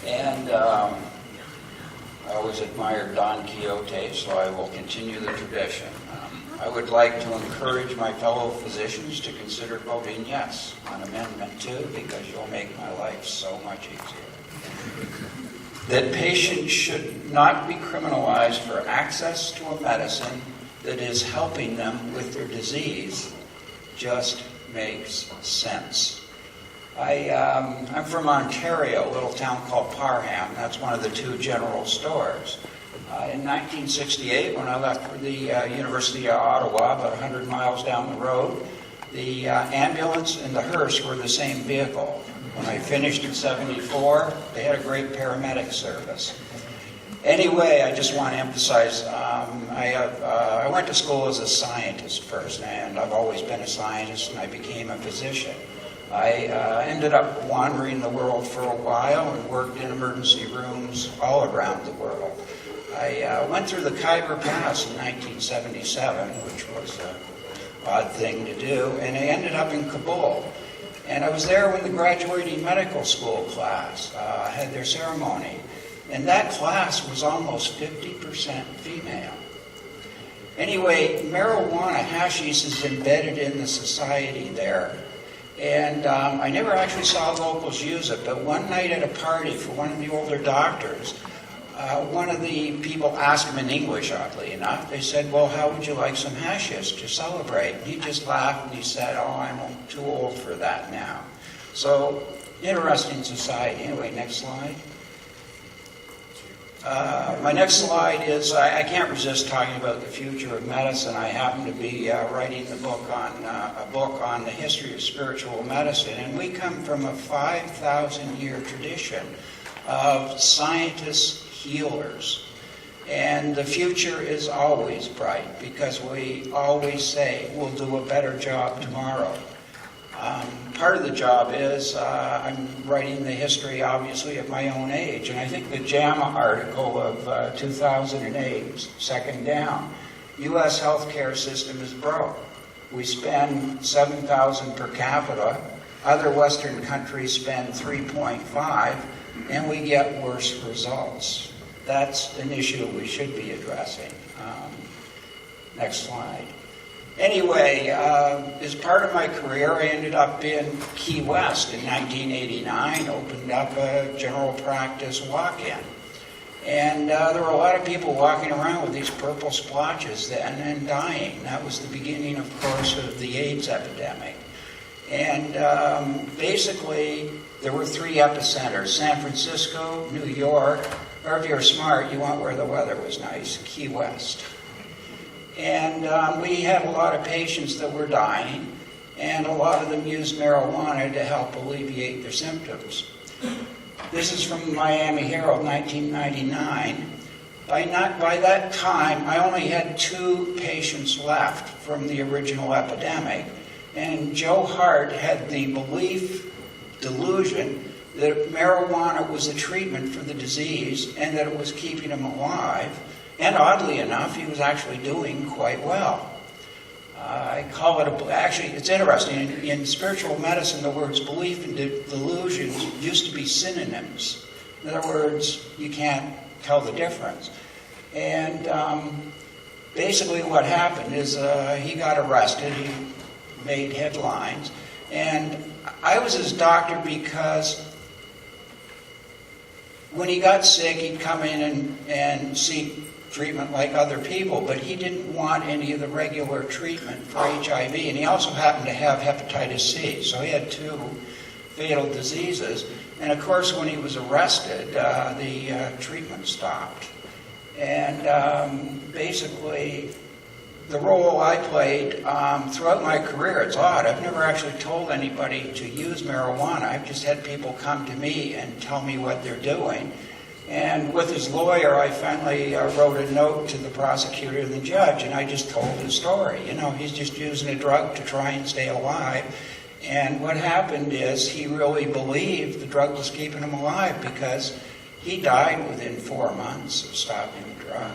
And I always admired Don Quixote, so I will continue the tradition. I would like to encourage my fellow physicians to consider voting yes on Amendment 2 because you'll make my life so much easier. That patients should not be criminalized for access to a medicine that is helping them with their disease just makes sense. I'm from Ontario, a little town called Parham. That's one of the two general stores. In 1968, when I left for the University of Ottawa, about 100 miles down the road, the ambulance and the hearse were the same vehicle. When I finished in 74, they had a great paramedic service. Anyway, I just want to emphasize, I went to school as a scientist first, and I've always been a scientist, and I became a physician. I ended up wandering the world for a while and worked in emergency rooms all around the world. I went through the Khyber Pass in 1977, which was an odd thing to do, and I ended up in Kabul. And I was there when the graduating medical school class had their ceremony. And that class was almost 50% female. Anyway, marijuana, hashish, is embedded in the society there. And I never actually saw locals use it, but one night at a party for one of the older doctors, one of the people asked him in English, oddly enough. They said, well, how would you like some hashish to celebrate? And he just laughed and he said, oh, I'm too old for that now. So, interesting society. Anyway, next slide. My next slide is, I can't resist talking about the future of medicine. I happen to be writing a book on the history of spiritual medicine, and we come from a 5,000-year tradition of scientists, healers. And the future is always bright because we always say we'll do a better job tomorrow. Part of the job is I'm writing the history, obviously, of my own age. And I think the JAMA article of 2008, second down, U.S. healthcare system is broke. We spend $7,000 per capita. Other Western countries spend 3.5, and we get worse results. That's an issue we should be addressing. Next slide. Anyway, as part of my career, I ended up in Key West in 1989, opened up a general practice walk-in. And there were a lot of people walking around with these purple splotches then and dying. That was the beginning, of course, of the AIDS epidemic. And basically, there were three epicenters: San Francisco, New York, or if you're smart, you went where the weather was nice, Key West. And we had a lot of patients that were dying, and a lot of them used marijuana to help alleviate their symptoms. This is from the Miami Herald, 1999. By that time, I only had 2 patients left from the original epidemic, and Joe Hart had the delusion that marijuana was a treatment for the disease and that it was keeping him alive. And oddly enough, he was actually doing quite well. I call it actually, it's interesting. In spiritual medicine, the words belief and delusions used to be synonyms. In other words, you can't tell the difference. And basically what happened is he got arrested. He made headlines. And I was his doctor because when he got sick, he'd come in and seek treatment like other people, but he didn't want any of the regular treatment for HIV, and he also happened to have hepatitis C, so he had 2 fatal diseases. And of course, when he was arrested, the treatment stopped. And basically, the role I played throughout my career, it's odd, I've never actually told anybody to use marijuana. I've just had people come to me and tell me what they're doing. And with his lawyer, I finally wrote a note to the prosecutor and the judge, and I just told his story. You know, he's just using a drug to try and stay alive. And what happened is he really believed the drug was keeping him alive because he died within 4 months of stopping the drug.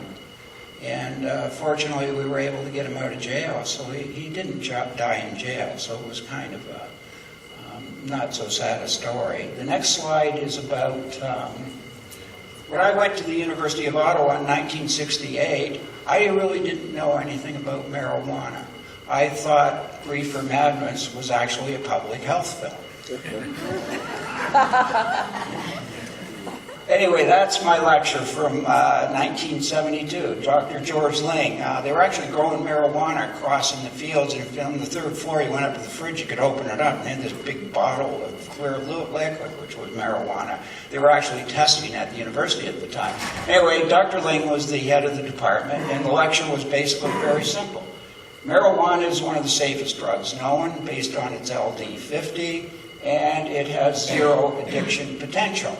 And fortunately, we were able to get him out of jail, so he didn't die in jail, so it was kind of a not so sad a story. The next slide is about When I went to the University of Ottawa in 1968, I really didn't know anything about marijuana. I thought Reefer Madness was actually a public health film. Anyway, that's my lecture from 1972, Dr. George Ling. They were actually growing marijuana across in the fields, and on the third floor you went up to the fridge, you could open it up, and they had this big bottle of clear liquid, which was marijuana. They were actually testing at the university at the time. Anyway, Dr. Ling was the head of the department, and the lecture was basically very simple. Marijuana is one of the safest drugs known, based on its LD50, and it has zero addiction potential.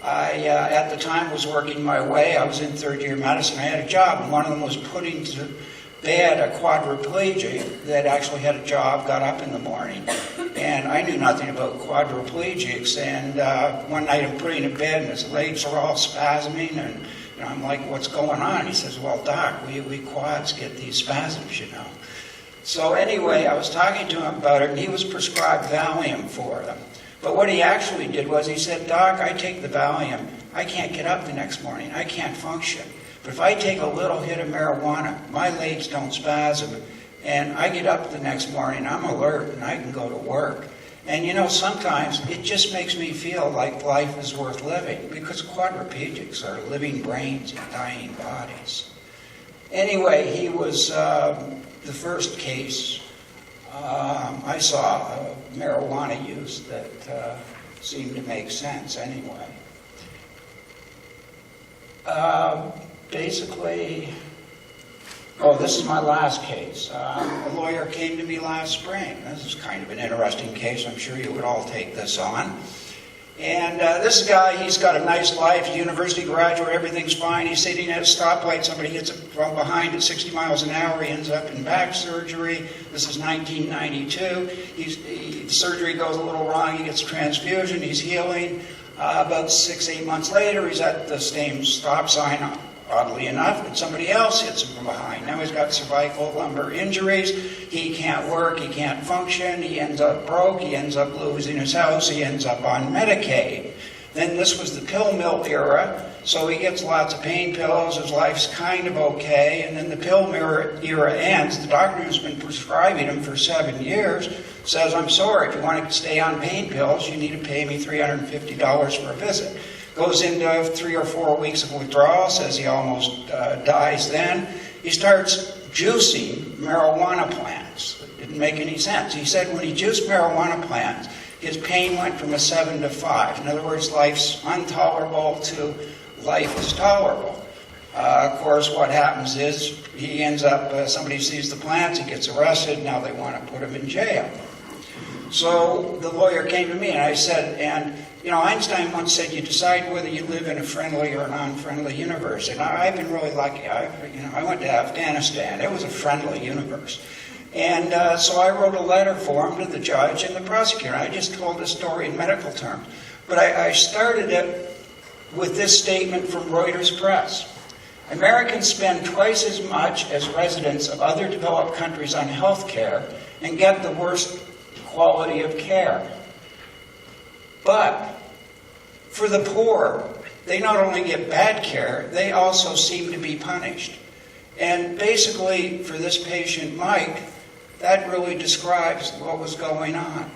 I, at the time, was working my way. I was in third year medicine. I had a job, and one of them was they had a quadriplegic that actually had a job, got up in the morning, and I knew nothing about quadriplegics, and one night I'm putting in bed, and his legs are all spasming, and I'm like, what's going on? He says, well, doc, we quads get these spasms, you know. So anyway, I was talking to him about it, and he was prescribed Valium for them. But what he actually did was he said, Doc, I take the Valium. I can't get up the next morning. I can't function. But if I take a little hit of marijuana, my legs don't spasm, and I get up the next morning, I'm alert, and I can go to work. And you know, sometimes it just makes me feel like life is worth living, because quadriplegics are living brains in dying bodies. Anyway, he was the first case I saw of marijuana use that seemed to make sense anyway. Basically, this is my last case. A lawyer came to me last spring. This is kind of an interesting case. I'm sure you would all take this on. And this guy, he's got a nice life, university graduate, everything's fine. He's sitting at a stoplight, somebody hits him from behind at 60 miles an hour, he ends up in back surgery. This is 1992. The surgery goes a little wrong, he gets a transfusion, he's healing. About 6-8 months later, he's at the same stop sign, oddly enough, and somebody else hits him from behind. Now he's got cervical lumbar injuries, he can't work, he can't function, he ends up broke, he ends up losing his house, he ends up on Medicaid. Then this was the pill mill era, so he gets lots of pain pills, his life's kind of okay, and then the pill mill era ends. The doctor who's been prescribing him for 7 years says, I'm sorry, if you want to stay on pain pills, you need to pay me $350 for a visit. Goes into 3 or 4 weeks of withdrawal, says he almost dies then. He starts juicing marijuana plants. It didn't make any sense. He said when he juiced marijuana plants, his pain went from a 7 to 5. In other words, life's intolerable to life is tolerable. Of course, what happens is he ends up, somebody sees the plants, he gets arrested, now they want to put him in jail. So the lawyer came to me and I said, Einstein once said you decide whether you live in a friendly or a non-friendly universe. And I've been really lucky. I went to Afghanistan. It was a friendly universe. And so I wrote a letter for him to the judge and the prosecutor. I just told this story in medical terms. But I started it with this statement from Reuters Press. Americans spend twice as much as residents of other developed countries on health care and get the worst quality of care. But for the poor, they not only get bad care, they also seem to be punished. And basically, for this patient, Mike, that really describes what was going on.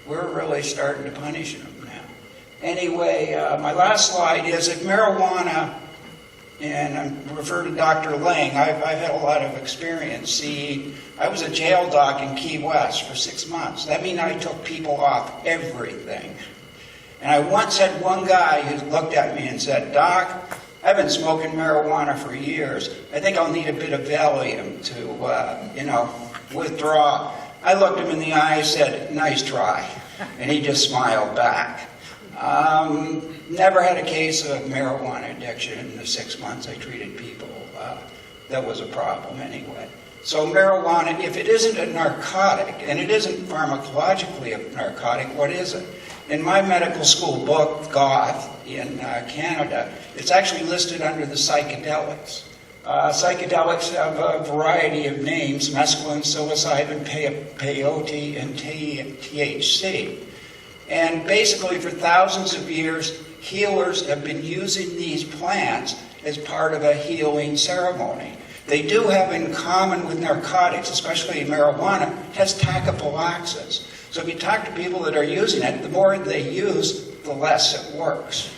We're really starting to punish him now. Anyway, my last slide is if marijuana, and I refer to Dr. Lang, I've had a lot of experience. See, I was a jail doc in Key West for 6 months. That means I took people off everything. And I once had one guy who looked at me and said, Doc, I've been smoking marijuana for years. I think I'll need a bit of Valium to, withdraw. I looked him in the eye and said, nice try. And he just smiled back. Never had a case of marijuana addiction in the 6 months I treated people. That was a problem anyway. So marijuana, if it isn't a narcotic, and it isn't pharmacologically a narcotic, what is it? In my medical school book, Goth, in Canada, it's actually listed under the psychedelics. Psychedelics have a variety of names: mescaline, psilocybin, peyote, and THC. And basically for thousands of years, healers have been using these plants as part of a healing ceremony. They do have in common with narcotics, especially marijuana, it has tachyphylaxis. So if you talk to people that are using it, the more they use, the less it works.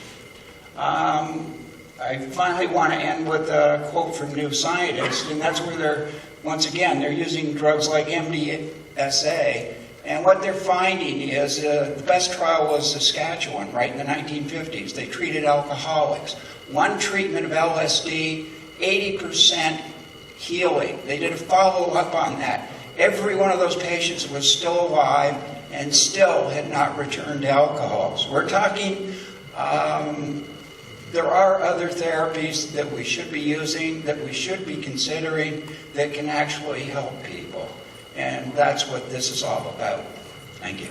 I finally want to end with a quote from New Scientist, and that's where once again, they're using drugs like MDSA, and what they're finding is the best trial was Saskatchewan, right in the 1950s. They treated alcoholics. One treatment of LSD, 80% healing. They did a follow-up on that. Every one of those patients was still alive and still had not returned to alcohol. So we're talking, there are other therapies that we should be using, that we should be considering, that can actually help people. And that's what this is all about. Thank you.